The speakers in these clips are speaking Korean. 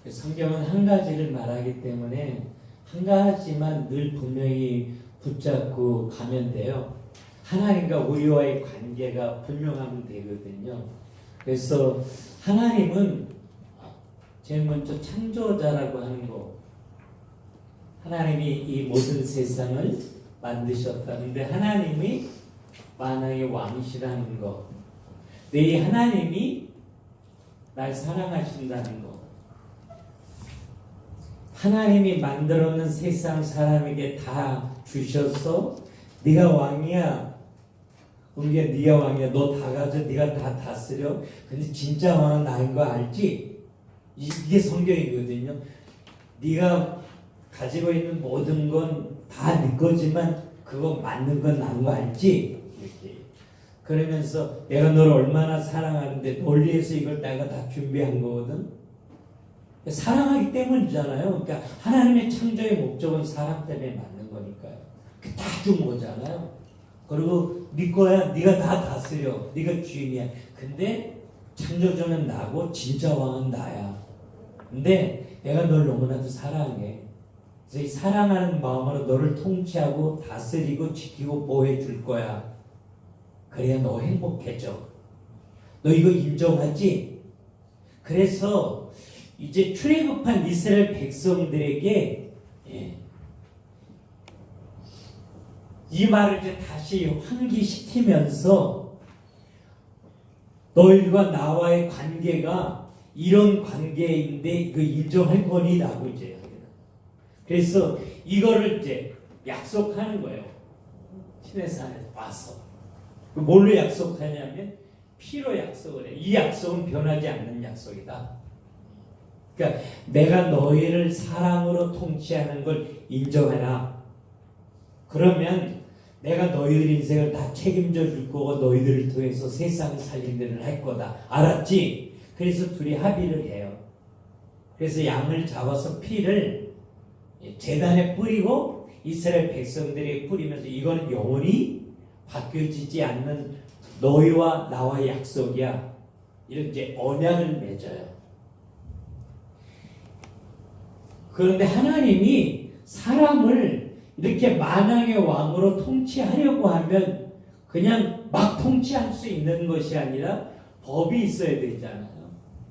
성경은 한 가지를 말하기 때문에 한 가지만 늘 분명히 붙잡고 가면 돼요. 하나님과 우리와의 관계가 분명하면 되거든요. 그래서 하나님은 제일 먼저 창조자라고 하는 거, 하나님이 이 모든 세상을 만드셨다는데 하나님이 만왕의 왕이시라는 거, 내 하나님이 날 사랑하신다는 거, 하나님이 만들어 놓은 세상 사람에게 다 주셔서 네가 왕이야. 우리가 네가 왕이야. 너 다 가져. 네가 다 다스려. 근데 진짜 왕은 나인 거 알지? 이게 성경이거든요. 네가 가지고 있는 모든 건 다 네 거지만 그거 맞는 건 난 거 알지? 이렇게. 그러면서 내가 너를 얼마나 사랑하는데 널 위해서 이걸 내가 다 준비한 거거든. 사랑하기 때문이잖아요. 그러니까 하나님의 창조의 목적은 사랑 때문에 맞는 거니까요. 다 준 거잖아요. 그리고 네 거야. 네가 다 다스려. 네가 주인이야. 근데 창조주는 나고 진짜 왕은 나야. 근데 내가 널 너무나도 사랑해. 그래서 이 사랑하는 마음으로 너를 통치하고 다스리고 지키고 보호해 줄 거야. 그래야 너 행복해져. 너 이거 인정하지? 그래서 이제 출애굽한 이스라엘 백성들에게 이 말을 이제 다시 환기시키면서 너희들과 나와의 관계가 이런 관계인데 이거 인정할 거니라고 이제 합니다. 그래서 이거를 이제 약속하는 거예요. 시내산에 와서. 뭘로 약속하냐면 피로 약속을 해요. 이 약속은 변하지 않는 약속이다. 그러니까 내가 너희를 사랑으로 통치하는 걸 인정해라. 그러면 내가 너희들 인생을 다 책임져 줄 거고 너희들을 통해서 세상 살린 데를 할 거다. 알았지? 그래서 둘이 합의를 해요. 그래서 양을 잡아서 피를 제단에 뿌리고 이스라엘 백성들에게 뿌리면서 이거는 영원히 바뀌어지지 않는 너희와 나와의 약속이야. 이런 이제 언약을 맺어요. 그런데 하나님이 사람을 이렇게 만왕의 왕으로 통치하려고 하면 그냥 막 통치할 수 있는 것이 아니라 법이 있어야 되잖아요.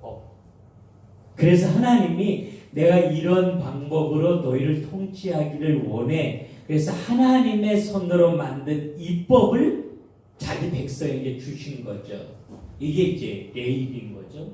법. 그래서 하나님이 내가 이런 방법으로 너희를 통치하기를 원해. 그래서 하나님의 손으로 만든 이 법을 자기 백성에게 주신 거죠. 이게 이제 레위기인 거죠.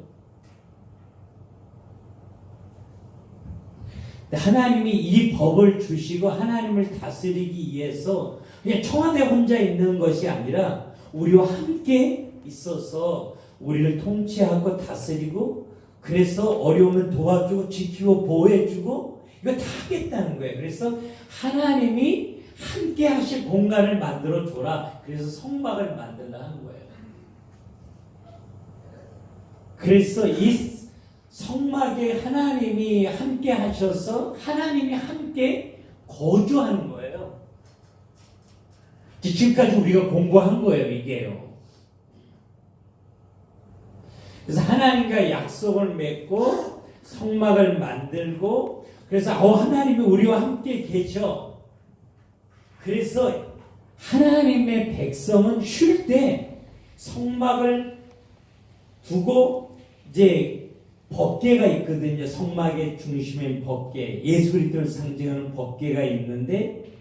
하나님이 이 법을 주시고 하나님을 다스리기 위해서 그냥 청와대 혼자 있는 것이 아니라 우리와 함께 있어서 우리를 통치하고 다스리고 그래서 어려우면 도와주고 지키고 보호해주고 이거 다 하겠다는 거예요. 그래서 하나님이 함께 하실 공간을 만들어 줘라. 그래서 성막을 만들라 하는 거예요. 그래서 이 성막에 하나님이 함께 하셔서 하나님이 함께 거주하는 거예요. 지금까지 우리가 공부한 거예요. 이게요. 그래서 하나님과 약속을 맺고 성막을 만들고 그래서 하나님이 우리와 함께 계셔. 그래서 하나님의 백성은 쉴 때 성막을 두고 이제 법궤가 있거든요. 성막의 중심엔 법궤, 예수 그리스도를 상징하는 법궤가 있는데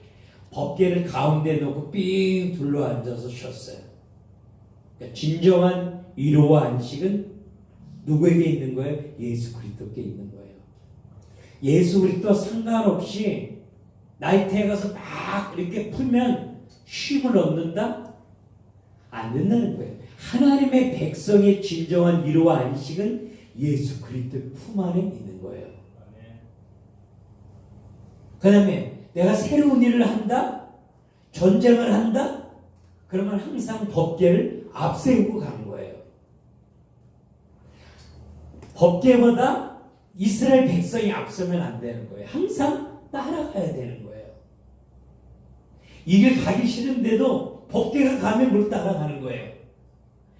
법궤를 가운데 놓고 삥 둘러 앉아서 쉬었어요. 그러니까 진정한 위로와 안식은 누구에게 있는 거예요? 예수 그리스도께 있는 거예요. 예수 그리스도 상관없이 나이트에 가서 막 이렇게 풀면 쉼을 얻는다? 안 된다는 거예요. 하나님의 백성의 진정한 위로와 안식은 예수 그리스도의 품 안에 있는 거예요. 그 다음에 내가 새로운 일을 한다? 전쟁을 한다? 그러면 항상 법궤를 앞세우고 가는 거예요. 법궤보다 이스라엘 백성이 앞서면 안 되는 거예요. 항상 따라가야 되는 거예요. 이게 가기 싫은데도 법궤가 가면 뭘 따라가는 거예요.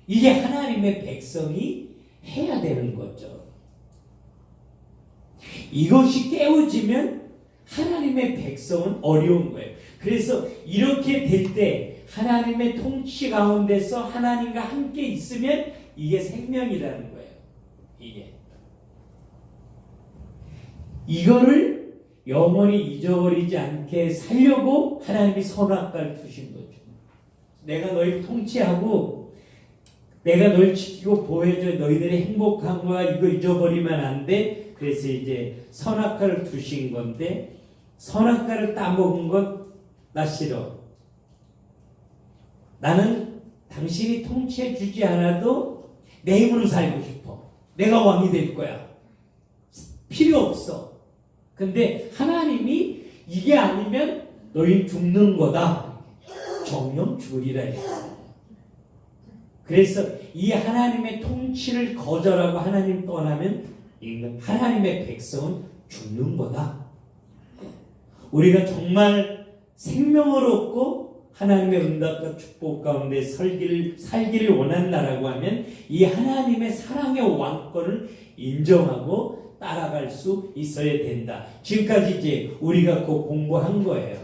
이게 하나님의 백성이 해야 되는 거죠. 이것이 깨어지면 하나님의 백성은 어려운 거예요. 그래서 이렇게 될 때 하나님의 통치 가운데서 하나님과 함께 있으면 이게 생명이라는 거예요. 이거를 영원히 잊어버리지 않게 살려고 하나님이 선악과를 두신 거죠. 내가 너희를 통치하고 내가 널 지키고 보호해줘. 너희들이 행복한 거야. 이거 잊어버리면 안 돼. 그래서 이제 선악과를 두신 건데 선악과를 따먹은 것 나 싫어. 나는 당신이 통치해 주지 않아도 내 힘으로 살고 싶어. 내가 왕이 될 거야. 필요 없어. 근데 하나님이 이게 아니면 너희 죽는 거다. 정령 죽으리라 했어요. 그래서 이 하나님의 통치를 거절하고 하나님 떠나면 하나님의 백성은 죽는 거다. 우리가 정말 생명을 얻고 하나님의 응답과 축복 가운데 살기를 원한다라고 하면 이 하나님의 사랑의 왕권을 인정하고 따라갈 수 있어야 된다. 지금까지 이제 우리가 그 공부한 거예요.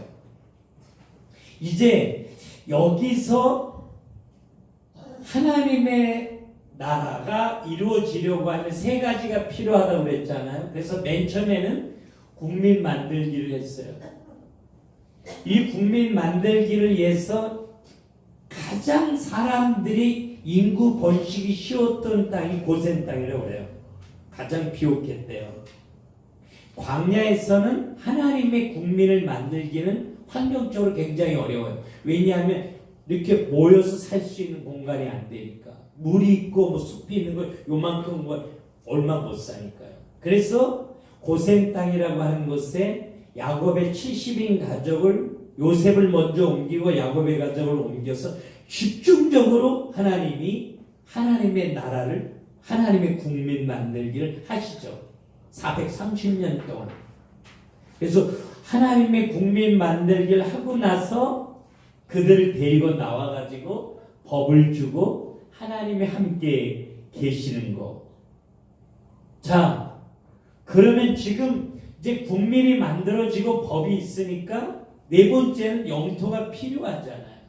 이제 여기서 하나님의 나라가 이루어지려고 하면 세 가지가 필요하다고 그랬잖아요. 그래서 맨 처음에는 국민 만들기를 했어요. 이 국민 만들기를 위해서 가장 사람들이 인구 번식이 쉬웠던 땅이 고센 땅이라고 그래요. 가장 비옥했대요. 광야에서는 하나님의 국민을 만들기는 환경적으로 굉장히 어려워요. 왜냐하면 이렇게 모여서 살 수 있는 공간이 안 되니까. 물이 있고 뭐 숲이 있는 거 요만큼 얼마 못 사니까요. 그래서 고센 땅이라고 하는 곳에 야곱의 70인 가족을 요셉을 먼저 옮기고 야곱의 가족을 옮겨서 집중적으로 하나님의 나라를 하나님의 국민 만들기를 하시죠. 430년 동안. 그래서 하나님의 국민 만들기를 하고 나서 그들을 데리고 나와가지고 법을 주고 하나님이 함께 계시는 거. 자, 그러면 지금 이제 국민이 만들어지고 법이 있으니까 네 번째는 영토가 필요하잖아요.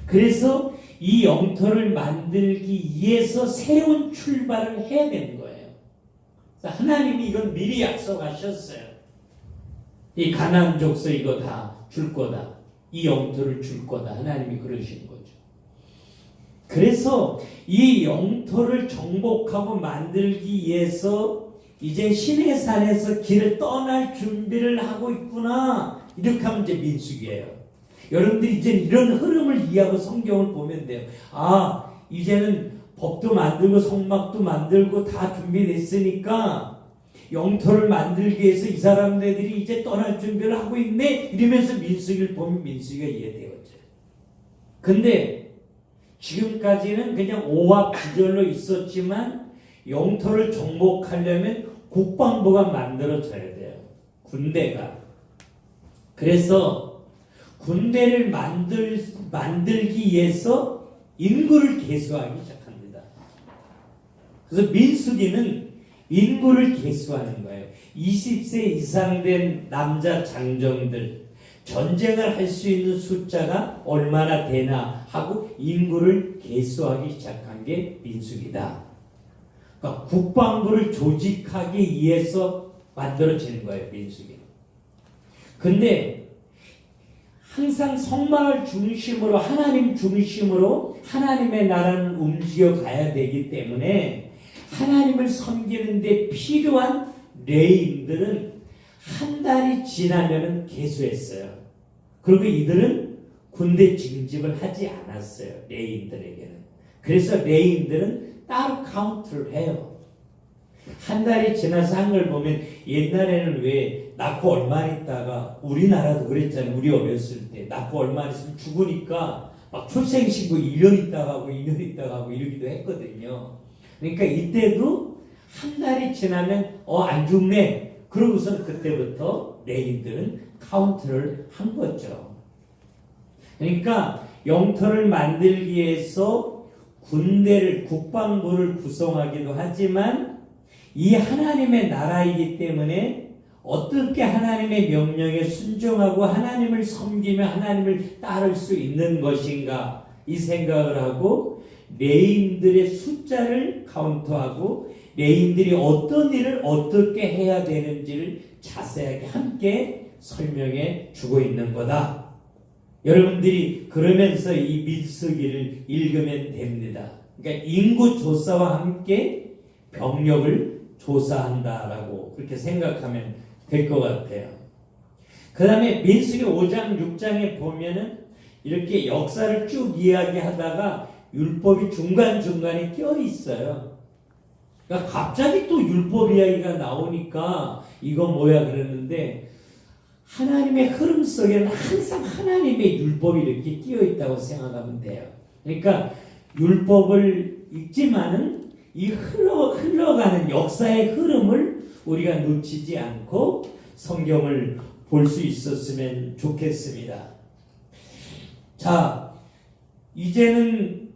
그래서 이 영토를 만들기 위해서 새로운 출발을 해야 되는 거예요. 하나님이 이건 미리 약속하셨어요. 이 가나안 족속 이거 다 줄 거다. 이 영토를 줄 거다. 하나님이 그러신 거죠. 그래서 이 영토를 정복하고 만들기 위해서 이제 시내산에서 길을 떠날 준비를 하고 있구나. 이렇게 하면 이제 민수기예요. 여러분들이 이제 이런 흐름을 이해하고 성경을 보면 돼요. 아, 이제는 법도 만들고 성막도 만들고 다 준비됐으니까 영토를 만들기 위해서 이 사람들이 이제 떠날 준비를 하고 있네. 이러면서 민수기를 보면 민수기가 이해되었죠. 근데 지금까지는 그냥 오합지졸로 있었지만 영토를 정복하려면 국방부가 만들어져야 돼요. 군대가. 그래서 군대를 만들기 위해서 인구를 계수하기 시작합니다. 그래서 민수기는 인구를 계수하는 거예요. 20세 이상 된 남자 장정들 전쟁을 할 수 있는 숫자가 얼마나 되나 하고 인구를 계수하기 시작한 게 민수기다. 그러니까 국방부를 조직하기 위해서 만들어지는 거예요, 민수기는. 근데 항상 성막을 중심으로 하나님 중심으로 하나님의 나라는 움직여 가야 되기 때문에 하나님을 섬기는데 필요한 레인들은 한 달이 지나면은 개수했어요. 그리고 이들은 군대 징집을 하지 않았어요. 레인들에게는. 그래서 레인들은 따로 카운트를 해요. 한 달이 지나서 한 걸 보면 옛날에는 왜 낳고 얼마 있다가 우리나라도 그랬잖아요. 우리 어렸을 때 낳고 얼마 있으면 죽으니까 막 출생신고 1년 있다가 하고 2년 있다가 하고 이러기도 했거든요. 그러니까 이때도 한 달이 지나면 안 죽네. 그러고서 그때부터 레인들은 카운트를 한 거죠. 그러니까 영토를 만들기 위해서 군대를 국방부를 구성하기도 하지만 이 하나님의 나라이기 때문에 어떻게 하나님의 명령에 순종하고 하나님을 섬기며 하나님을 따를 수 있는 것인가 이 생각을 하고 레인들의 숫자를 카운트하고 레인들이 어떤 일을 어떻게 해야 되는지를 자세하게 함께 설명해 주고 있는 거다. 여러분들이 그러면서 이 민수기를 읽으면 됩니다. 그러니까 인구 조사와 함께 병력을 조사한다라고 그렇게 생각하면 될 것 같아요. 그 다음에 민수기 5장 6장에 보면은 이렇게 역사를 쭉 이야기하다가 율법이 중간중간에 껴 있어요. 그러니까 갑자기 또 율법 이야기가 나오니까 이거 뭐야 그러는데 하나님의 흐름 속에는 항상 하나님의 율법이 이렇게 끼어 있다고 생각하면 돼요. 그러니까 율법을 읽지만은 이 흘러가는 역사의 흐름을 우리가 놓치지 않고 성경을 볼 수 있었으면 좋겠습니다. 자, 이제는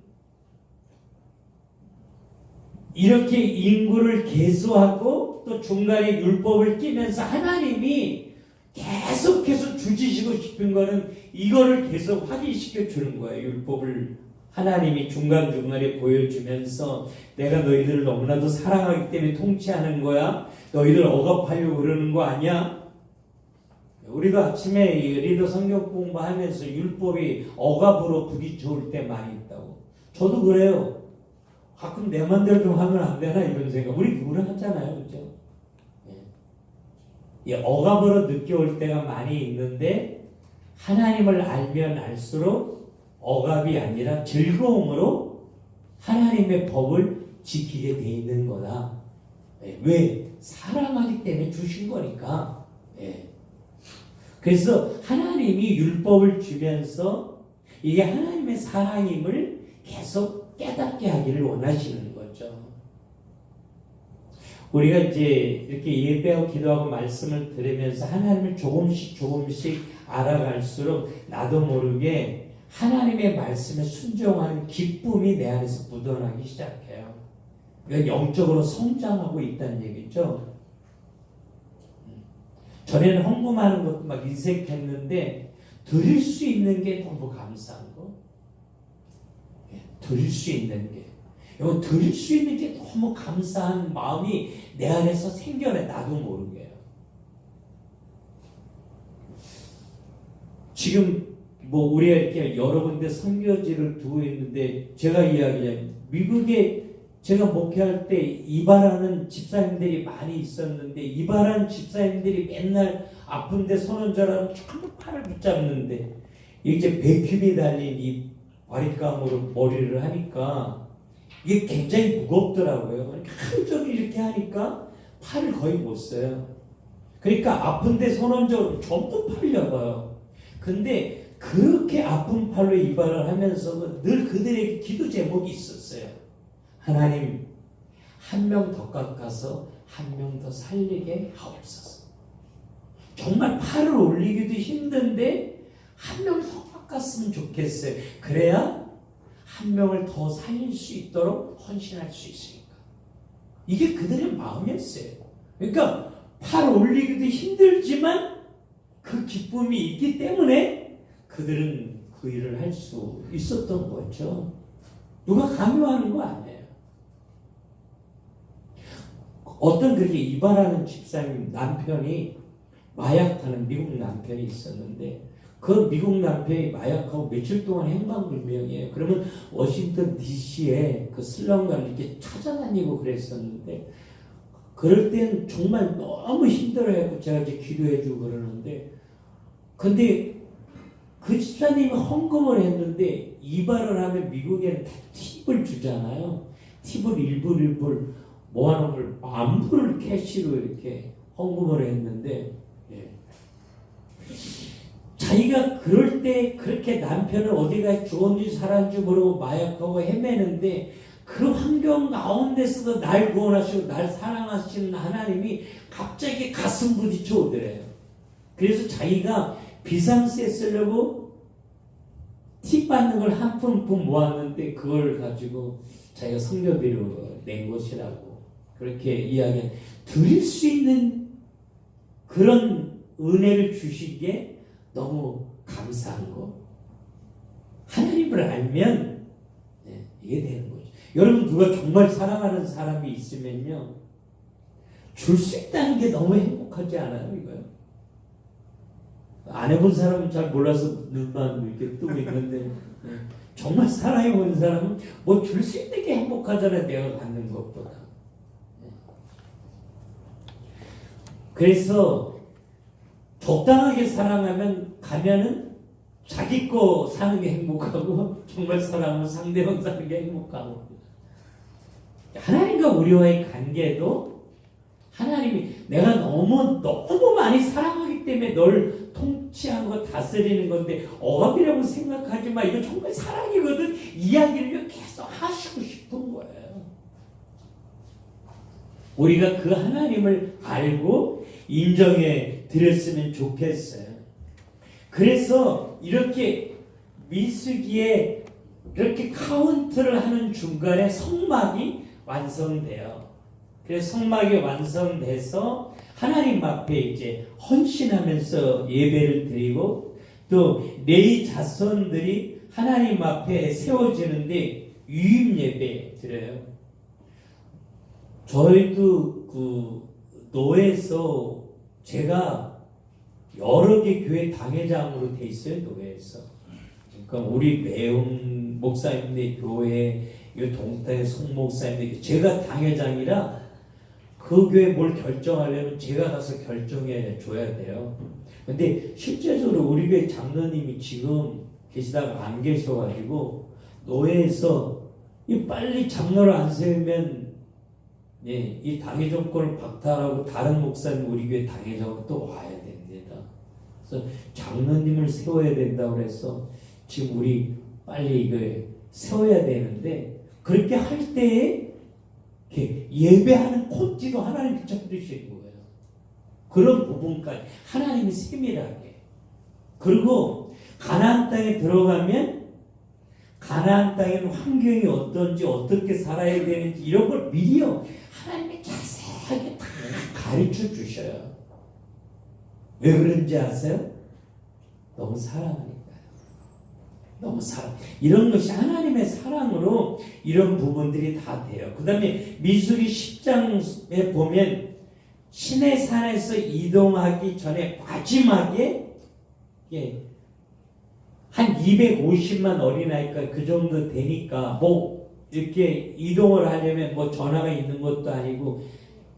이렇게 인구를 계수하고 또 중간에 율법을 끼면서 하나님이 계속해서 주지시고 싶은 거는 이거를 계속 확인시켜 주는 거예요. 율법을 하나님이 중간중간에 보여주면서 내가 너희들을 너무나도 사랑하기 때문에 통치하는 거야. 너희들 억압하려고 그러는 거 아니야? 우리도 아침에 리더 성경 공부하면서 율법이 억압으로 부딪혀올 때 많이 있다고. 저도 그래요. 가끔 내 맘대로 좀 하면 안 되나 이런 생각. 우리 누구나 하잖아요. 그죠? 억압으로 느껴올 때가 많이 있는데 하나님을 알면 알수록 억압이 아니라 즐거움으로 하나님의 법을 지키게 돼 있는 거다. 왜? 사랑하기 때문에 주신 거니까. 그래서 하나님이 율법을 주면서 이게 하나님의 사랑임을 계속 깨닫게 하기를 원하시는 거죠. 우리가 이제 이렇게 예배하고 기도하고 말씀을 들으면서 하나님을 조금씩 알아갈수록 나도 모르게 하나님의 말씀에 순종하는 기쁨이 내 안에서 묻어나기 시작해요. 이건 영적으로 성장하고 있다는 얘기죠. 전에는 헌금하는 것도 막 인색했는데 드릴 수 있는 게 너무 감사한 거. 드릴 수 있는 게. 이거 드릴 수 있는 게 너무 감사한 마음이 내 안에서 생겨나 나도 모르게요. 지금 뭐 우리가 이렇게 여러 군데 선교지를 두고 있는데 제가 이야기해요. 미국에 제가 목회할 때 이발하는 집사님들이 많이 있었는데 이발하는 집사님들이 맨날 아픈데 손원절하면 전부 팔을 붙잡는데 이제 백큐비 달린 이 바리감으로 머리를 하니까 이게 굉장히 무겁더라고요. 그러니까 하루 종일 이렇게 하니까 팔을 거의 못 써요. 그러니까 아픈데 손원절 전부 팔을 잡아요. 근데 그렇게 아픈 팔로 이발을 하면서도 늘 그들에게 기도 제목이 있었어요. 하나님, 한 명 더 깎아서 한 명 더 살리게 하옵소서. 정말 팔을 올리기도 힘든데 한 명 더 깎았으면 좋겠어요. 그래야 한 명을 더 살릴 수 있도록 헌신할 수 있으니까. 이게 그들의 마음이었어요. 그러니까 팔 올리기도 힘들지만 그 기쁨이 있기 때문에 그들은 그 일을 할 수 있었던 거죠. 누가 강요하는 거 아니에요. 어떤 그렇게 이발하는 집사님 남편이 마약하는 미국 남편이 있었는데 그 미국 남편이 마약하고 며칠 동안 행방불명이에요. 그러면 워싱턴 DC에 그 슬럼가를 이렇게 찾아다니고 그랬었는데 그럴 땐 정말 너무 힘들어요. 제가 이제 기도해주고 그러는데 근데 그 집사님이 헌금을 했는데 이발을 하면 미국에는 다 팁을 주잖아요. 팁을 일불 모아놓은 걸 만불을 캐시로 이렇게 헌금을 했는데 자기가 그럴 때 그렇게 남편을 어디가 좋은지 살았는지 모르고 마약하고 헤매는데 그 환경 가운데서도 날 구원하시고 날 사랑하시는 하나님이 갑자기 가슴 부딪혀 오더래요. 그래서 자기가 비상세 쓰려고 팁 받는 걸 한 푼 모았는데 그걸 가지고 자기가 성교비로 낸 것이라고 그렇게 이야기 드릴 수 있는 그런 은혜를 주시기에 너무 감사한 거. 하나님을 알면 이게 되는 거죠. 여러분 누가 정말 사랑하는 사람이 있으면요, 줄 수 있다는 게 너무 행복하지 않아요? 이거요. 안 해본 사람은 잘 몰라서 눈만 이렇게 뜨고 있는데 정말 사랑해본 사람은 뭐 줄 수 있는 게 행복하잖아요. 내가 갖는 것보다. 그래서 적당하게 사랑하면 가면은 자기 거 사는 게 행복하고 정말 사랑하면 상대방 사는 게 행복하고. 하나님과 우리와의 관계도 하나님이 내가 너무 많이 사랑하기 때문에 널 통치하고 다스리는 건데 억압이라고 생각하지 마. 이거 정말 사랑이거든. 이야기를 계속 하시고 싶은 거예요. 우리가 그 하나님을 알고 인정해 드렸으면 좋겠어요. 그래서 이렇게 민수기에 이렇게 카운트를 하는 중간에 성막이 완성돼요. 그래서 성막이 완성돼서 하나님 앞에 이제 헌신하면서 예배를 드리고 또 레위 자손들이 하나님 앞에 세워지는데 유임 예배 드려요. 저희도 그 노회에서 제가 여러 개 교회 당회장으로 돼 있어요. 노회에서. 그러니까 우리 매운 목사님들 교회, 이 동탄의 송 목사님들, 제가 당회장이라 그 교회 뭘 결정하려면 제가 가서 결정해 줘야 돼요. 근데 실제적으로 우리 교회 장로님이 지금 계시다가 안 계셔가지고 노회에서 이 빨리 장로를 안 세우면 이 당회 정권을 박탈하고 다른 목사님 우리 교회 당회장으로 또 와야 됩니다. 그래서 장로님을 세워야 된다고 해서 지금 우리 빨리 이거 세워야 되는데, 그렇게 할 때에 이렇게 예배하는 콘티도 하나님 붙여주시는 거예요. 그런 부분까지 하나님이 세밀하게. 그리고 가나안 땅에 들어가면 가나안 땅에는 환경이 어떤지 어떻게 살아야 되는지 이런 걸 미리요 하나님이 자세하게 다 가르쳐 주셔요. 왜 그런지 아세요? 너무 사랑하니까요. 너무 사랑. 이런 것이 하나님의 사랑으로 이런 부분들이 다 돼요. 그 다음에 민수기 10장에 보면 시내산에서 이동하기 전에 마지막에 한 250만 어린아이가 그 정도 되니까 뭐 이렇게 이동을 하려면 뭐 전화가 있는 것도 아니고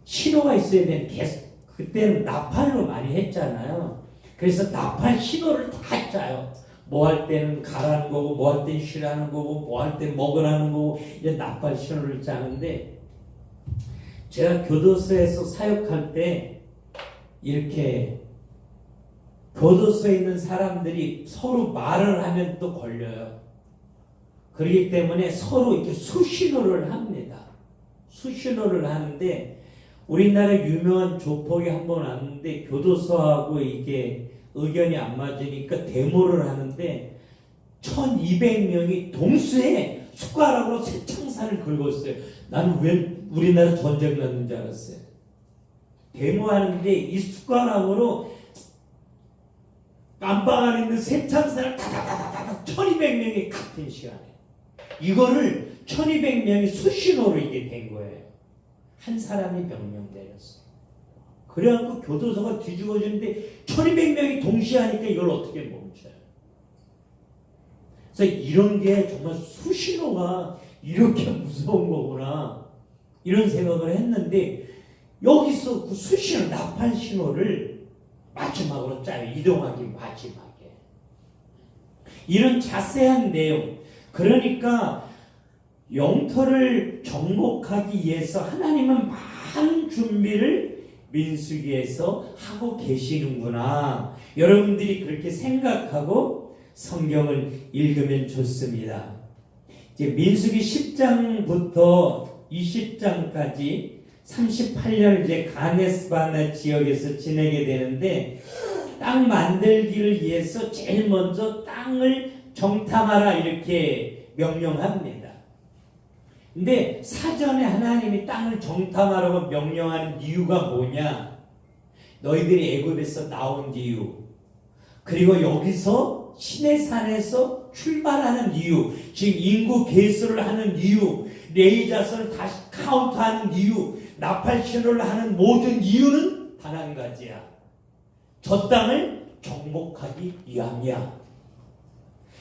신호가 있어야 되는, 계속 그때는 나팔로 많이 했잖아요. 그래서 나팔 신호를 다 짜요. 뭐 할 때는 가라는 거고, 뭐 할 때는 쉬라는 거고, 뭐 할 때는 먹으라는 거고, 이제 나팔 신호를 짜는데, 제가 교도소에서 사역할 때 이렇게 교도소에 있는 사람들이 서로 말을 하면 또 걸려요. 그렇기 때문에 서로 이렇게 수신호를 합니다. 수신호를 하는데, 우리나라 유명한 조폭이 한 번 왔는데 교도소하고 이게 의견이 안 맞으니까 데모를 하는데 1200명이 동시에 숟가락으로 새창살을 긁었어요. 나는 왜 우리나라 전쟁 났는 줄 알았어요. 데모하는데 이 숟가락으로 안방 안에 있는 새창살을 다다다다다 1200명이 같은 시간에, 이거를 1200명이 수신호로 이게 된 거예요. 한 사람이 명령 내렸어요. 그래갖고 교도소가 뒤집어지는데 1200명이 동시에 하니까 이걸 어떻게 멈춰요? 그래서 이런 게 정말 수신호가 이렇게 무서운 거구나 이런 생각을 했는데, 여기서 그 수신호, 나팔 신호를 마지막으로 짜요. 이동하기 마지막에. 이런 자세한 내용. 그러니까 영토를 정복하기 위해서 하나님은 많은 준비를 민수기에서 하고 계시는구나. 여러분들이 그렇게 생각하고 성경을 읽으면 좋습니다. 이제 민수기 10장부터 20장까지 38년을 이제 가네스바네 지역에서 지내게 되는데, 땅 만들기를 위해서 제일 먼저 땅을 정탐하라 이렇게 명령합니다. 근데 사전에 하나님이 땅을 정탐하라고 명령하는 이유가 뭐냐? 너희들이 애굽에서 나온 이유, 그리고 여기서 시내산에서 출발하는 이유, 지금 인구 개수를 하는 이유, 레위 자손을 다시 카운트하는 이유, 나팔 신호를 하는 모든 이유는 단 한 가지야. 저 땅을 정복하기 위함이야.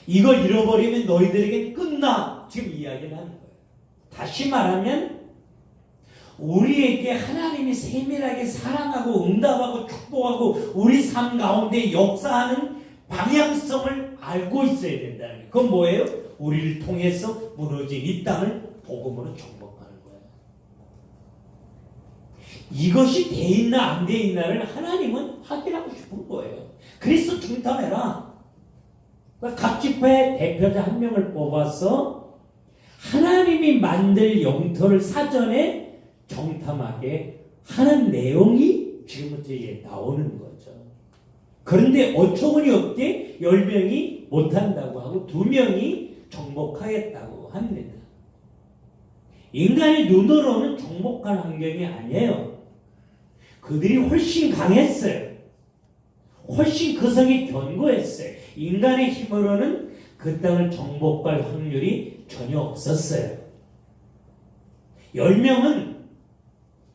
이걸 잃어버리면 너희들에게 끝나. 지금 이야기를 하는 거예요. 다시 말하면 우리에게 하나님이 세밀하게 사랑하고 응답하고 축복하고 우리 삶 가운데 역사하는 방향성을 알고 있어야 된다는 거예요. 그건 뭐예요? 우리를 통해서 무너진 이 땅을 복음으로 정복하는 거예요. 이것이 돼 있나 안 돼 있나를 하나님은 확인하고 싶은 거예요. 그래서 중탐해라. 각 지파의 대표자 한 명을 뽑아서 하나님이 만들 영토를 사전에 정탐하게 하는 내용이 지금부터 이제 나오는 거죠. 그런데 어처구니 없게 10명이 못한다고 하고 2명이 정복하겠다고 합니다. 인간의 눈으로는 정복한 환경이 아니에요. 그들이 훨씬 강했어요. 훨씬 그 성이 견고했어요. 인간의 힘으로는 그 땅을 정복할 확률이 전혀 없었어요. 10명은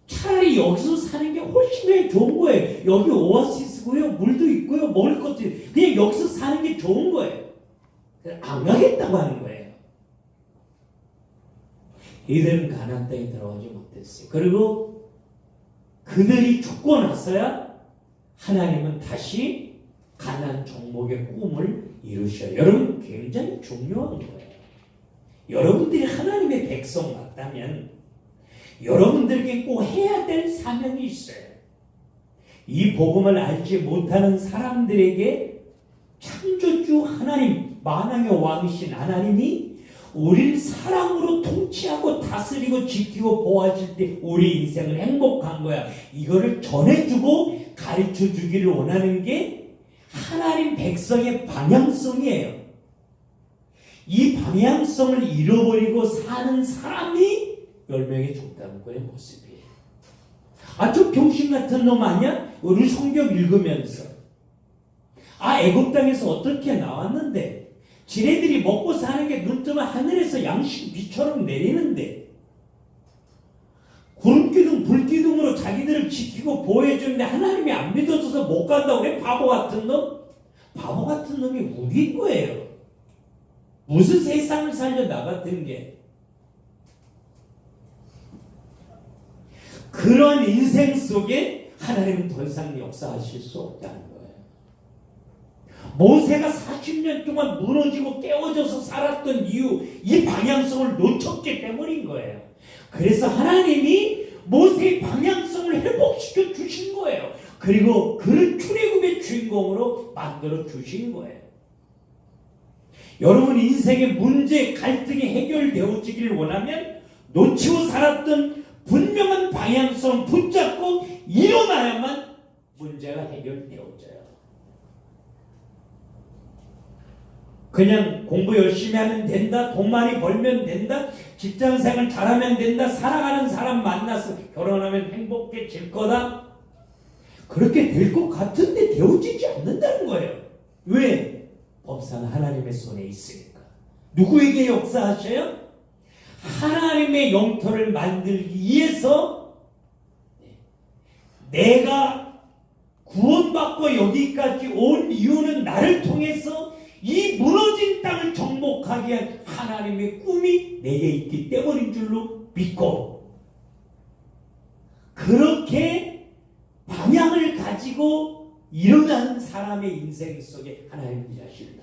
차라리 여기서 사는 게 훨씬 그냥 좋은 거예요. 여기 오아시스고요. 물도 있고요. 먹을 것도 그냥 여기서 사는 게 좋은 거예요. 안 가겠다고 하는 거예요. 이들은 가나안 땅에 들어가지 못했어요. 그리고 그들이 죽고 나서야 하나님은 다시 가나안 정복의 꿈을 이루셔요. 여러분 굉장히 중요한 거예요. 여러분들이 하나님의 백성 맞다면 여러분들에게 꼭 해야 될 사명이 있어요. 이 복음을 알지 못하는 사람들에게 창조주 하나님, 만왕의 왕이신 하나님이 우리를 사랑으로 통치하고 다스리고 지키고 보호하실 때 우리 인생은 행복한 거야. 이거를 전해주고 가르쳐주기를 원하는 게 하나님 백성의 방향성이에요. 이 방향성을 잃어버리고 사는 사람이 10명의 종단국의 모습이에요. 저 병신 같은 놈 아니야? 우리 성경 읽으면서 애굽 땅에서 어떻게 나왔는데 지네들이 먹고 사는 게 눈 뜨면 하늘에서 양식 비처럼 내리는데 구름기둥 불기둥으로 자기들을 지키고 보호해주는데 하나님이 안 믿어줘서 못 간다고 그래? 바보 같은 놈? 바보 같은 놈이 우리인 거예요. 무슨 세상을 살려 나 같은 게. 그런 인생 속에 하나님은 더 이상 역사하실 수 없다는 거예요. 모세가 40년 동안 무너지고 깨어져서 살았던 이유, 이 방향성을 놓쳤기 때문인 거예요. 그래서 하나님이 모세의 방향성을 회복시켜 주신 거예요. 그리고 그를 출애굽의 주인공으로 만들어 주신 거예요. 여러분 인생의 문제, 갈등이 해결되어지기를 원하면 놓치고 살았던 분명한 방향성 붙잡고 일어나야만 문제가 해결되어져요. 그냥 공부 열심히 하면 된다, 돈 많이 벌면 된다, 직장생활 잘하면 된다, 사랑하는 사람 만나서 결혼하면 행복해질 거다. 그렇게 될 것 같은데 되어지지 않는다는 거예요. 왜? 법사는 하나님의 손에 있으니까. 누구에게 역사하셔요? 하나님의 영토를 만들기 위해서 내가 구원받고 여기까지 온 이유는 나를 통해서 이 무너진 땅을 정복하기 위한 하나님의 꿈이 내게 있기 때문인 줄로 믿고 그렇게 방향을 가지고 일어나는 사람의 인생 속에 하나님이 일하신다.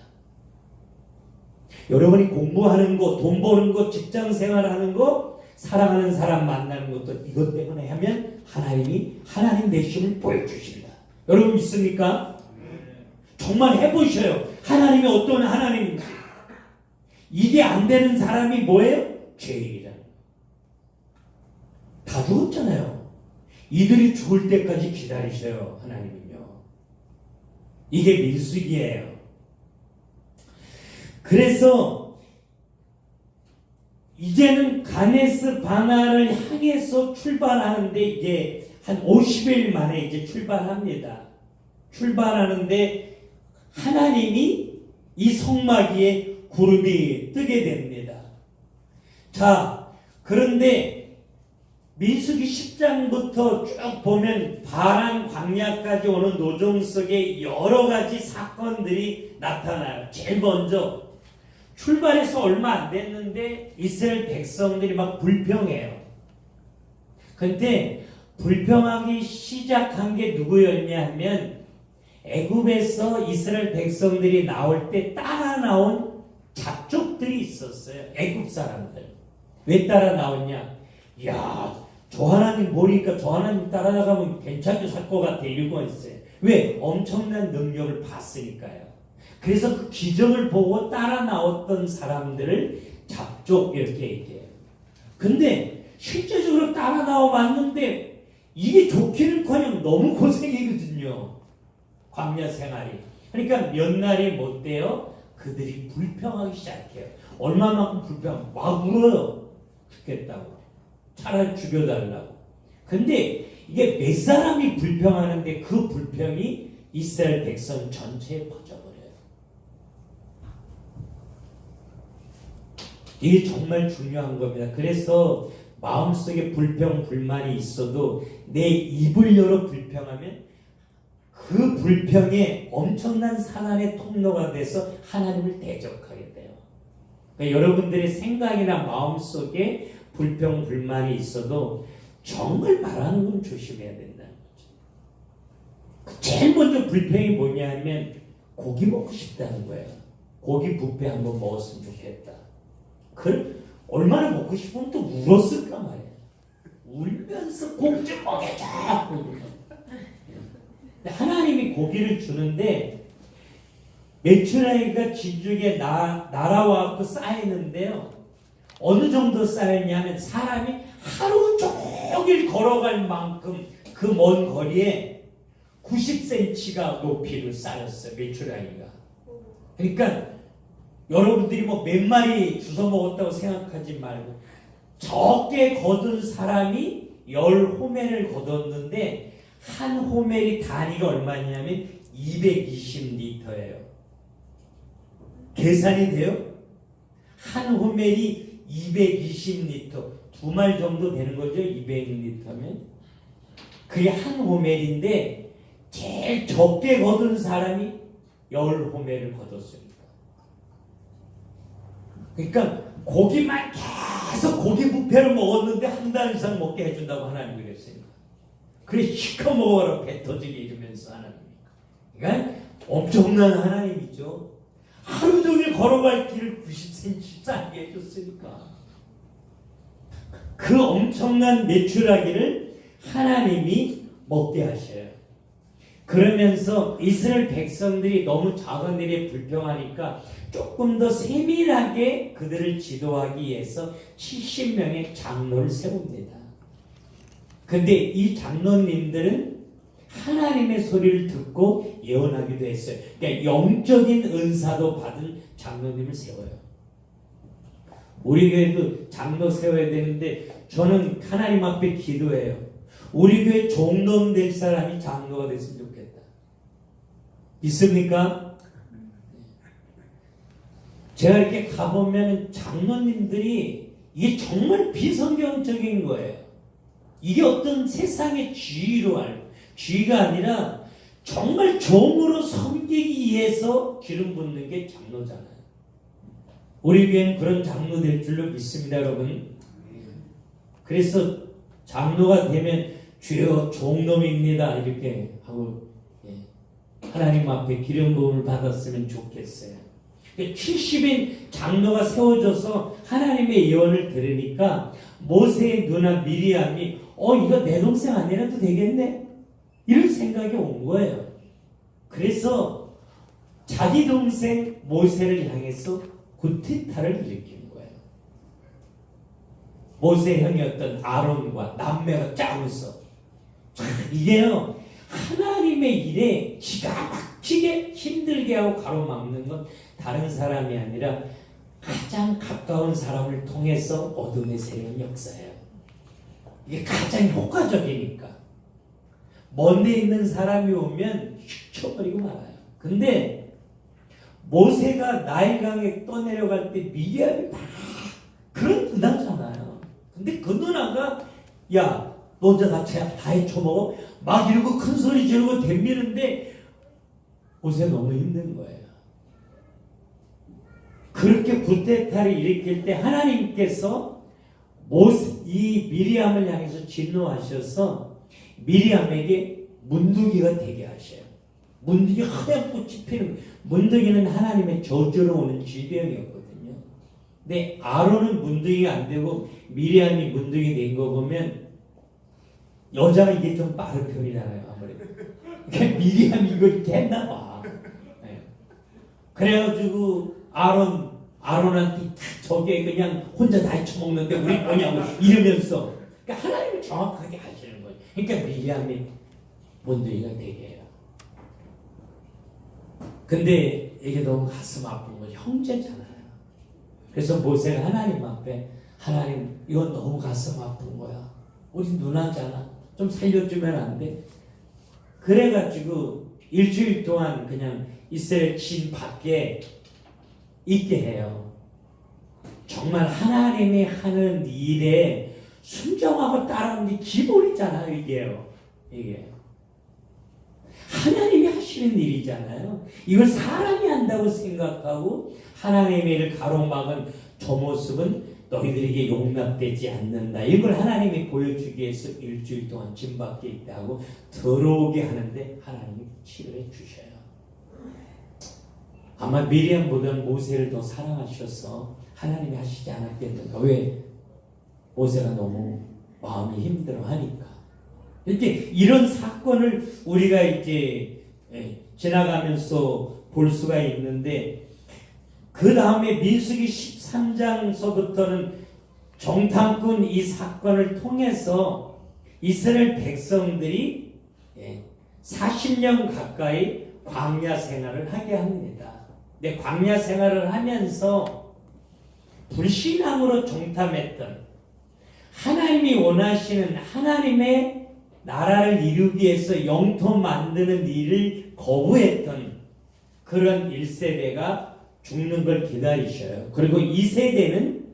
여러분이 공부하는 거, 돈 버는 거, 직장 생활하는 거, 사랑하는 사람 만나는 것도 이것 때문에 하면 하나님이 하나님 되심을 보여주신다. 여러분 믿습니까? 정말 해보셔요. 하나님이 어떤 하나님인지. 이게 안 되는 사람이 뭐예요? 죄인이잖아요. 다 죽었잖아요. 이들이 죽을 때까지 기다리셔요. 하나님은요. 이게 밀수기예요. 그래서 이제는 가네스 바나를 향해서 출발하는데 이제 한 50일 만에 이제 출발합니다. 출발하는데 하나님이 이 성막 위에 구름이 뜨게 됩니다. 자, 그런데 민수기 10장부터 쭉 보면 바란 광야까지 오는 노정 속에 여러 가지 사건들이 나타나요. 제일 먼저 출발해서 얼마 안 됐는데 이스라엘 백성들이 막 불평해요. 근데 불평하기 시작한 게 누구였냐 하면 애굽에서 이스라엘 백성들이 나올 때 따라 나온 잡족들이 있었어요. 애굽 사람들. 왜 따라 나왔냐? 야, 저 하나님 보니까 저 하나님 따라가면 괜찮게 살 것 같아. 이러고 있어요. 왜? 엄청난 능력을 봤으니까요. 그래서 그 기적을 보고 따라 나왔던 사람들을 잡족 이렇게 얘기해요. 근데 실제적으로 따라 나와 봤는데 이게 좋기는커녕 너무 고생이거든요. 광야 생활이. 그러니까 몇 날이 못 돼요. 그들이 불평하기 시작해요. 얼마만큼 불평? 막 울어요. 죽겠다고. 차라리 죽여달라고. 근데 이게 몇 사람이 불평하는데 그 불평이 이스라엘 백성 전체에 퍼져버려요. 이게 정말 중요한 겁니다. 그래서 마음속에 불평, 불만이 있어도 내 입을 열어 불평하면 그 불평에 엄청난 사단의 통로가 돼서 하나님을 대적하게 돼요. 그러니까 여러분들의 생각이나 마음속에 불평, 불만이 있어도 정말 말하는 건 조심해야 된다는 거죠. 제일 먼저 불평이 뭐냐 하면 고기 먹고 싶다는 거예요. 고기 뷔페 한번 먹었으면 좋겠다. 그 얼마나 먹고 싶으면 또 울었을까 말이에요. 울면서 고기 좀 먹여줘. 하나님이 고기를 주는데 메추라기가 진죽에 날아와서 쌓이는데요. 어느 정도 쌓였냐면 사람이 하루 종일 걸어갈 만큼 그 먼 거리에 90cm가 높이로 쌓였어요. 메추라기가. 그러니까 여러분들이 뭐 몇 마리 주워 먹었다고 생각하지 말고 적게 거둔 사람이 10호멜을 거뒀는데 한 호멜이 단위가 얼마냐면 220리터예요. 계산이 돼요? 한 호멜이 220리터. 2말 정도 되는 거죠. 200리터면. 그게 한 호멜인데 제일 적게 거둔 사람이 10호멜을 거뒀습니다. 그러니까 고기만 계속 고기 뷔페를 먹었는데 한 달 이상 먹게 해준다고 하나님이 그랬으니까. 그래 시커 먹어라 배 터지게 이러면서 하나님이. 그러니까 엄청난 하나님이죠. 하루 종일 걸어갈 길을 90cm 쌓게 해줬으니까. 그 엄청난 메추라기를 하나님이 먹게 하셔요. 그러면서 이스라엘 백성들이 너무 작은 일에 불평하니까 조금 더 세밀하게 그들을 지도하기 위해서 70명의 장로를 세웁니다. 근데 이 장로님들은 하나님의 소리를 듣고 예언하기도 했어요. 그러니까 영적인 은사도 받은 장로님을 세워요. 우리 교회도 장로 세워야 되는데 저는 하나님 앞에 기도해요. 우리 교회 종론 될 사람이 장로가 됐으면 좋겠다. 있습니까? 제가 이렇게 가보면 장로님들이 이게 정말 비성경적인 거예요. 이게 어떤 세상의 지위로 알고 지위가 아니라 정말 종으로 섬기기 위해서 기름 붓는 게 장로잖아요. 우리 교회는 그런 장로 될 줄로 믿습니다, 여러분. 그래서 장로가 되면 주여 종놈입니다 이렇게 하고 하나님 앞에 기름 부음을 받았으면 좋겠어요. 70인 장로가 세워져서 하나님의 예언을 들으니까 모세의 누나 미리암이 이거 내 동생 아니라도 되겠네? 이런 생각이 온 거예요. 그래서 자기 동생 모세를 향해서 구테타를 일으킨 거예요. 모세 형이었던 아론과 남매가 짜고서 이게요 하나님의 일에 기가 막히게 힘들게 하고 가로막는 건 다른 사람이 아니라 가장 가까운 사람을 통해서 어둠의 세력이 역사해요. 이게 가장 효과적이니까. 먼데 있는 사람이 오면 휙쳐버리고 말아요. 근데 모세가 나일강에 떠내려갈 때 미리암이 막 그런 누나잖아요. 근데 그 누나가 야 너 이제 다 해쳐먹어? 막 이러고 큰 소리 지르고 덤비는데 모세 너무 힘든 거예요. 그렇게 구태타를 일으킬 때 하나님께서 이 미리암을 향해서 진노하셔서 미리암에게 문두기가 되게 하셔요. 문두기 하얀 꽃이 피는, 문두기는 하나님의 저주로 오는 질병이었거든요. 근데 아론은 문두기가 안 되고 미리암이 문두기 된 거 보면 여자가 이게 좀 빠른 편이잖아요. 아무래도. 그러니까 미리암이 이걸 이렇게 했나 봐. 네. 그래가지고 아론한테 저게 그냥 혼자 다 처먹는데 우리 뭐냐고 이러면서 그러니까 하나님이 정확하게 하시는 거예요. 그러니까 미리암이 문두기가 되게 해요. 근데 이게 너무 가슴 아픈 거죠. 형제잖아요. 그래서 모세가 하나님 앞에 하나님 이건 너무 가슴 아픈 거야. 우리 누나잖아. 좀 살려주면 안 돼? 그래가지고 일주일 동안 그냥 이스라엘 진 밖에 있게 해요. 정말 하나님이 하는 일에 순종하고 따르는 게 기본이잖아요. 이게 하나님이 하시는 일이잖아요. 이걸 사람이 한다고 생각하고 하나님의 일을 가로막은 저 모습은 너희들에게 용납되지 않는다. 이걸 하나님이 보여주기 위해서 일주일 동안 진 밖에 있다고 들어오게 하는데 하나님이 치료해 주셔요. 아마 미리암보다는 모세를 더 사랑하셔서 하나님이 하시지 않았겠는가. 왜? 모세가 너무 마음이 힘들어하니까. 이렇게 이런 사건을 우리가 이제 지나가면서 볼 수가 있는데 그 다음에 민수기 13장서부터는 정탐꾼 이 사건을 통해서 이스라엘 백성들이 40년 가까이 광야 생활을 하게 합니다. 근데 광야 생활을 하면서 불신앙으로 정탐했던 하나님이 원하시는 하나님의 나라를 이루기 위해서 영토 만드는 일을 거부했던 그런 1세대가 죽는 걸 기다리셔요. 그리고 2세대는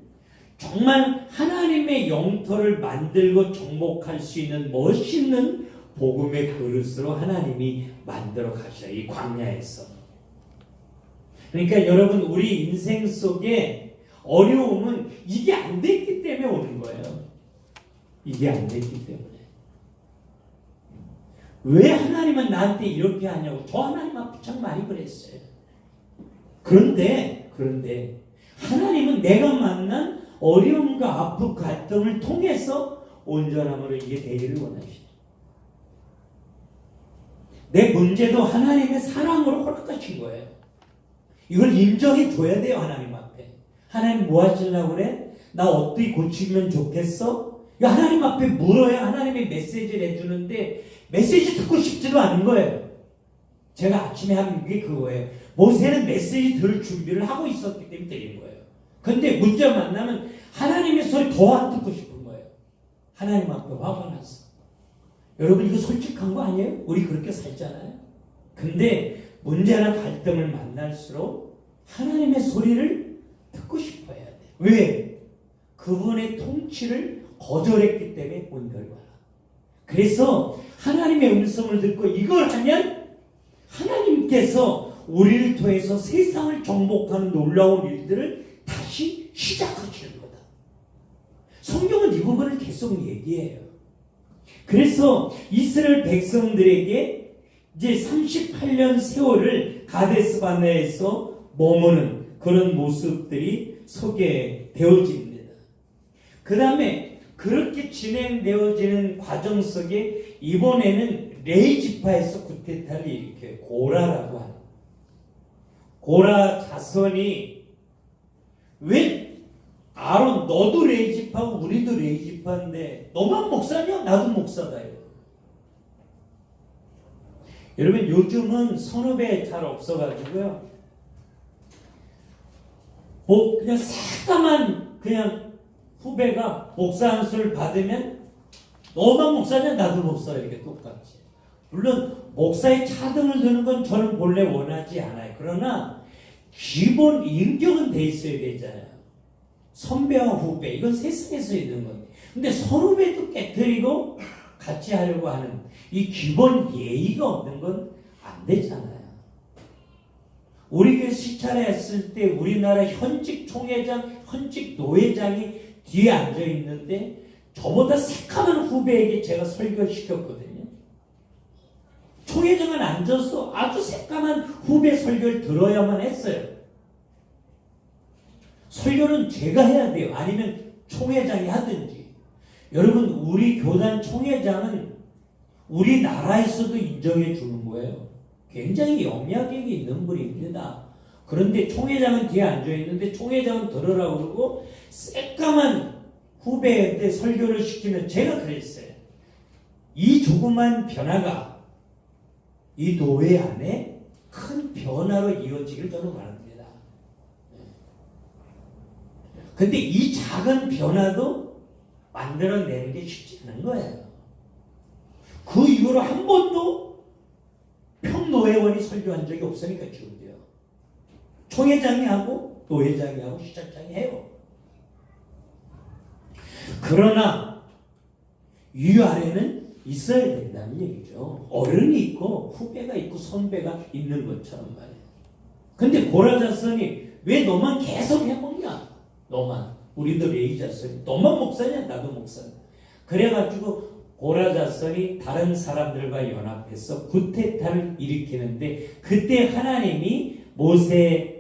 정말 하나님의 영토를 만들고 정복할 수 있는 멋있는 복음의 그릇으로 하나님이 만들어 가셔요. 이 광야에서. 그러니까 여러분 우리 인생 속에 어려움은 이게 안 됐기 때문에 오는 거예요. 이게 안 됐기 때문에. 왜 하나님은 나한테 이렇게 하냐고. 저 하나님 앞에 참 많이 그랬어요. 그런데 하나님은 내가 만난 어려움과 아픔, 갈등을 통해서 온전함으로 이게 되기를 원하시죠. 내 문제도 하나님의 사랑으로 허락하신 거예요. 이걸 인정해 줘야 돼요. 하나님 앞에. 하나님 뭐 하시려고 그래? 나 어떻게 고치면 좋겠어? 하나님 앞에 물어야 하나님의 메시지를 해주는데 메시지 듣고 싶지도 않은 거예요. 제가 아침에 한 게 그거예요. 모세는 메시지 들을 준비를 하고 있었기 때문에 드린 거예요. 근데 문제가 만나면 하나님의 소리 더 안 듣고 싶은 거예요. 하나님 앞에 화가 났어. 여러분 이거 솔직한 거 아니에요? 우리 그렇게 살잖아요. 근데 문제나 갈등을 만날수록 하나님의 소리를 듣고 싶어야 돼. 왜? 그분의 통치를 거절했기 때문에 온 결과라. 그래서 하나님의 음성을 듣고 이걸 하면 하나님께서 우리를 통해서 세상을 정복하는 놀라운 일들을 다시 시작하시는 거다. 성경은 이 부분을 계속 얘기해요. 그래서 이스라엘 백성들에게 이제 38년 세월을 가데스바네에서 머무는 그런 모습들이 소개되어집니다. 그 다음에 그렇게 진행되어지는 과정 속에 이번에는 레이지파에서 구테타를 일으켜요. 고라라고 하는. 고라 자손이 왜 아론 너도 레이지파고 우리도 레이지파인데 너만 목사냐? 나도 목사다. 여러분 요즘은 선후배 잘 없어가지고요. 그냥 새까만 그냥 후배가 목사 안수를 받으면 너만 목사냐 나도 목사 이렇게 똑같이. 물론 목사의 차등을 드는 건 저는 본래 원하지 않아요. 그러나 기본 인격은 돼 있어야 되잖아요. 선배와 후배 이건 세상에서 있는 건데 근데 선후배도 깨뜨리고 같이 하려고 하는 이 기본 예의가 없는 건 안 되잖아요. 우리 교회 시찰했을 때 우리나라 현직 총회장, 현직 노회장이 뒤에 앉아 있는데 저보다 새까만 후배에게 제가 설교를 시켰거든요. 총회장은 앉아서 아주 새까만 후배 설교를 들어야만 했어요. 설교는 제가 해야 돼요. 아니면 총회장이 하든지. 여러분 우리 교단 총회장은 우리나라에서도 인정해 주는 거예요. 굉장히 영향력이 있는 분입니다. 그런데 총회장은 뒤에 앉아있는데 총회장은 들으라고 그러고 새까만 후배한테 설교를 시키면 제가 그랬어요. 이 조그만 변화가 이 노회 안에 큰 변화로 이어지길 저는 바랍니다. 근데 이 작은 변화도 만들어내는 게 쉽지 않은 거예요. 그 이후로 한 번도 평노회원이 설교한 적이 없으니까 지금도요. 총회장이 하고 노회장이 하고 시장장이 해요. 그러나 위 아래는 있어야 된다는 얘기죠. 어른이 있고 후배가 있고 선배가 있는 것처럼 말이에요. 근데 고라자손이 왜 너만 계속 해먹냐? 너만. 우리도 레이자손이 너만 목사냐? 나도 목사냐? 그래가지고 고라자손이 다른 사람들과 연합해서 구테타를 일으키는데 그때 하나님이 모세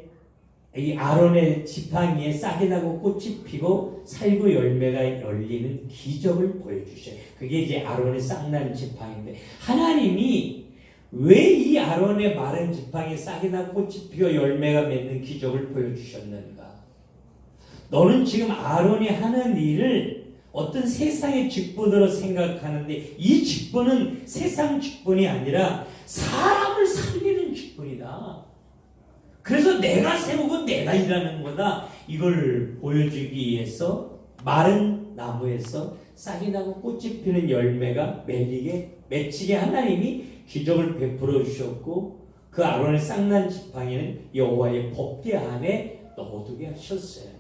이 아론의 지팡이에 싹이 나고 꽃이 피고 살구 열매가 열리는 기적을 보여주셔요. 그게 이제 아론의 싹난 지팡이인데 하나님이 왜 이 아론의 마른 지팡이에 싹이 나고 꽃이 피고 열매가 맺는 기적을 보여주셨는가? 너는 지금 아론이 하는 일을 어떤 세상의 직분으로 생각하는데 이 직분은 세상 직분이 아니라 사람을 살리는 직분이다. 그래서 내가 세우고 내가 일하는 거다. 이걸 보여주기 위해서 마른 나무에서 싹이 나고 꽃이 피는 열매가 맺히게 하나님이 기적을 베풀어 주셨고 그 아론의 싹난 지팡이는 여호와의 법궤 안에 넣어두게 하셨어요.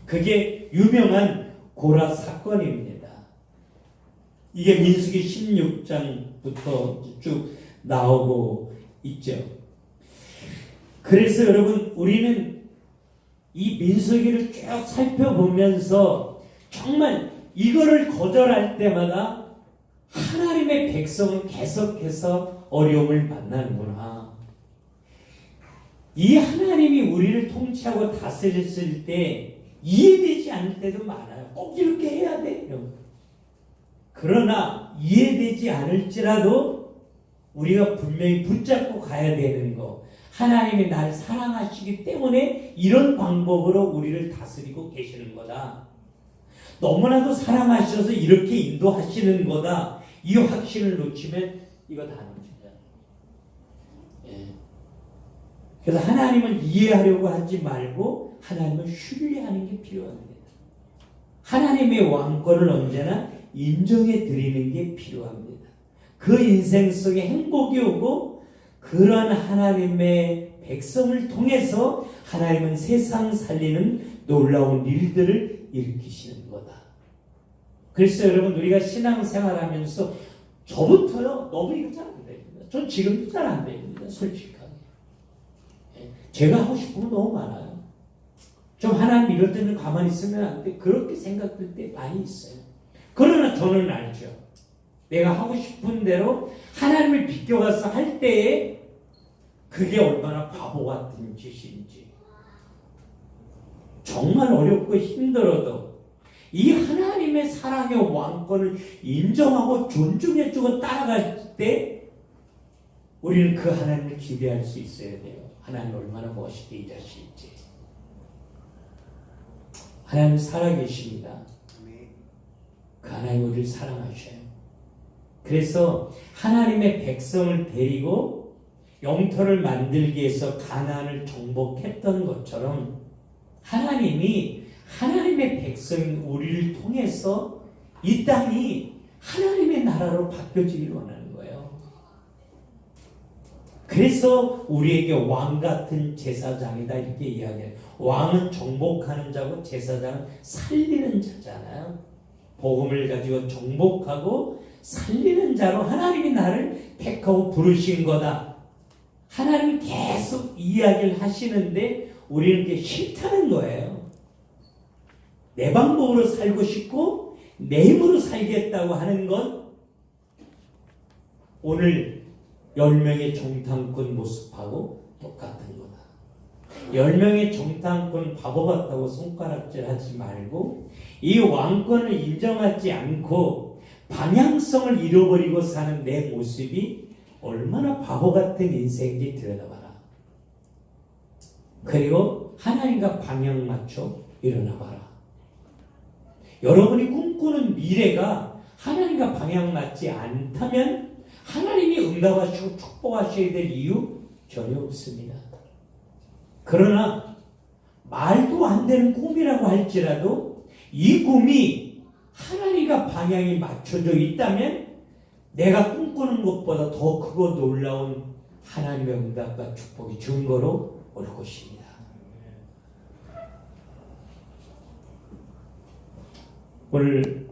그게 유명한 고라 사건입니다. 이게 민수기 16장부터 쭉 나오고 있죠. 그래서 여러분 우리는 이 민수기를 쭉 살펴보면서 정말 이거를 거절할 때마다 하나님의 백성은 계속해서 어려움을 만나는구나. 이 하나님이 우리를 통치하고 다스렸을 때 이해되지 않을 때도 많아요. 꼭 이렇게 해야 돼. 그러나 이해되지 않을지라도 우리가 분명히 붙잡고 가야 되는 거. 하나님이 날 사랑하시기 때문에 이런 방법으로 우리를 다스리고 계시는 거다. 너무나도 사랑하셔서 이렇게 인도하시는 거다. 이 확신을 놓치면 이거 다 놓치잖아요. 예. 그래서 하나님을 이해하려고 하지 말고 하나님을 신뢰하는 게 필요합니다. 하나님의 왕권을 언제나 인정해 드리는 게 필요합니다. 그 인생 속에 행복이 오고 그러한 하나님의 백성을 통해서 하나님은 세상 살리는 놀라운 일들을 일으키시는 거다. 그래서 여러분 우리가 신앙생활하면서 저부터요 너무 이거 잘 안 됩니다. 전 지금도 잘 안 됩니다. 솔직하게. 제가 하고 싶은 거 너무 많아요. 좀 하나님 이럴 때는 가만히 있으면 안 돼. 그렇게 생각될 때 많이 있어요. 그러나 저는 알죠. 내가 하고 싶은 대로 하나님을 비껴가서 할 때에 그게 얼마나 바보 같은 짓인지. 정말 어렵고 힘들어도 이 하나님의 사랑의 왕권을 인정하고 존중해주고 따라갈 때 우리는 그 하나님을 기대할 수 있어야 돼요. 하나님 얼마나 멋있게 일하실지. 하나님 살아계십니다. 그 하나님 우리를 사랑하셔요. 그래서 하나님의 백성을 데리고 영토를 만들기 위해서 가나안을 정복했던 것처럼 하나님이 하나님의 백성인 우리를 통해서 이 땅이 하나님의 나라로 바뀌어지길 원하는 거예요. 그래서 우리에게 왕 같은 제사장이다 이렇게 이야기해요. 왕은 정복하는 자고 제사장은 살리는 자잖아요. 복음을 가지고 정복하고 살리는 자로 하나님이 나를 택하고 부르신 거다. 하나님이 계속 이야기를 하시는데 우리는 그게 싫다는 거예요. 내 방법으로 살고 싶고 내 힘으로 살겠다고 하는 건 오늘 10명의 정탐꾼 모습하고 똑같은 거다. 10명의 정탐꾼 바보 같다고 손가락질 하지 말고 이 왕권을 인정하지 않고 방향성을 잃어버리고 사는 내 모습이 얼마나 바보 같은 인생인지 들여다봐라. 그리고 하나님과 방향 맞춰 일어나봐라. 여러분이 꿈꾸는 미래가 하나님과 방향 맞지 않다면 하나님이 응답하시고 축복하셔야 될 이유 전혀 없습니다. 그러나 말도 안 되는 꿈이라고 할지라도 이 꿈이 하나님과 방향이 맞춰져 있다면 내가 꿈꾸는 것보다 더 크고 놀라운 하나님의 응답과 축복이 증거로 올 것입니다. 오늘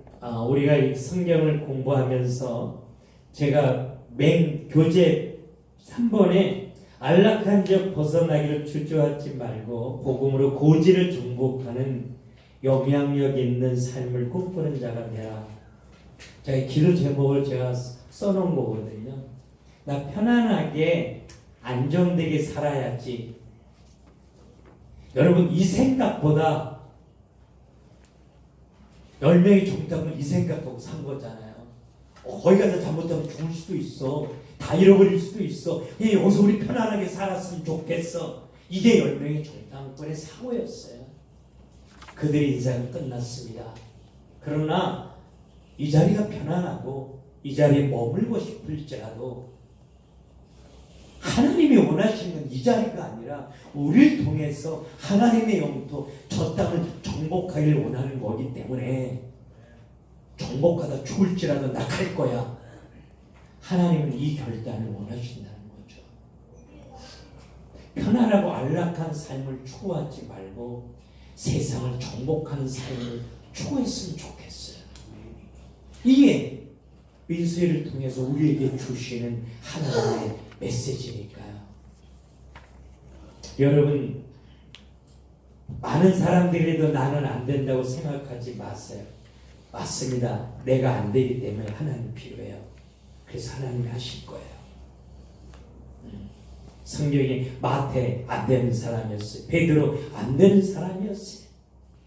우리가 이 성경을 공부하면서 제가 맨 교재 3번에 안락한 적 벗어나기를 주저하지 말고 복음으로 고지를 정복하는 영향력 있는 삶을 꿈꾸는 자가 되라. 제가 기도 제목을 제가 써놓은 거거든요. 나 편안하게 안정되게 살아야지. 여러분 이 생각보다 10명의 정탐은 이 생각하고 산 거잖아요. 거기 가서 잘못하면 죽을 수도 있어. 다 잃어버릴 수도 있어. 그냥 여기서 우리 편안하게 살았으면 좋겠어. 이게 10명의 정탐꾼의 사고였어요. 그들의 인생은 끝났습니다. 그러나 이 자리가 편안하고 이 자리에 머물고 싶을지라도 하나님이 원하시는 이 자리가 아니라 우리를 통해서 하나님의 영토 저 땅을 정복하기를 원하는 거기 때문에 정복하다 죽을지라도 나 갈 거야. 하나님은 이 결단을 원하신다는 거죠. 편안하고 안락한 삶을 추구하지 말고 세상을 정복하는 삶을 추구했으면 좋겠어요. 이게 민수회를 통해서 우리에게 주시는 하나님의 메시지니까요. 여러분 많은 사람들이라도 나는 안 된다고 생각하지 마세요. 맞습니다. 내가 안 되기 때문에 하나님 필요해요. 그래서 하나님이 하실 거예요. 성경에 마태 안 되는 사람이었어요. 베드로 안 되는 사람이었어요.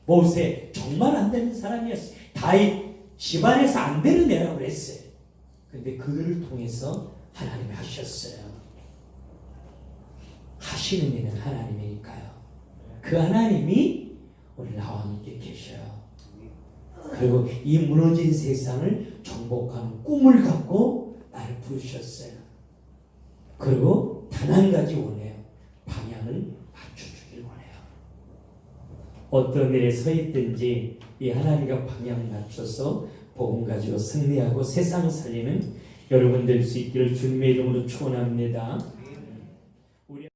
모세 정말 안 되는 사람이었어요. 다윗 집안에서 안 되는 애라고 그랬어요. 근데 그들을 통해서 하나님이 하셨어요. 하시는 이는 하나님이니까요. 그 하나님이 오늘 나와 함께 계셔요. 그리고 이 무너진 세상을 정복하는 꿈을 갖고 나를 부르셨어요. 그리고 단 한 가지 원해요. 방향을 맞춰주길 원해요. 어떤 일에 서 있든지 이 하나님과 방향 맞춰서 복음 가지고 승리하고 세상 살리는 여러분 될 수 있기를 주님의 이름으로 축원합니다.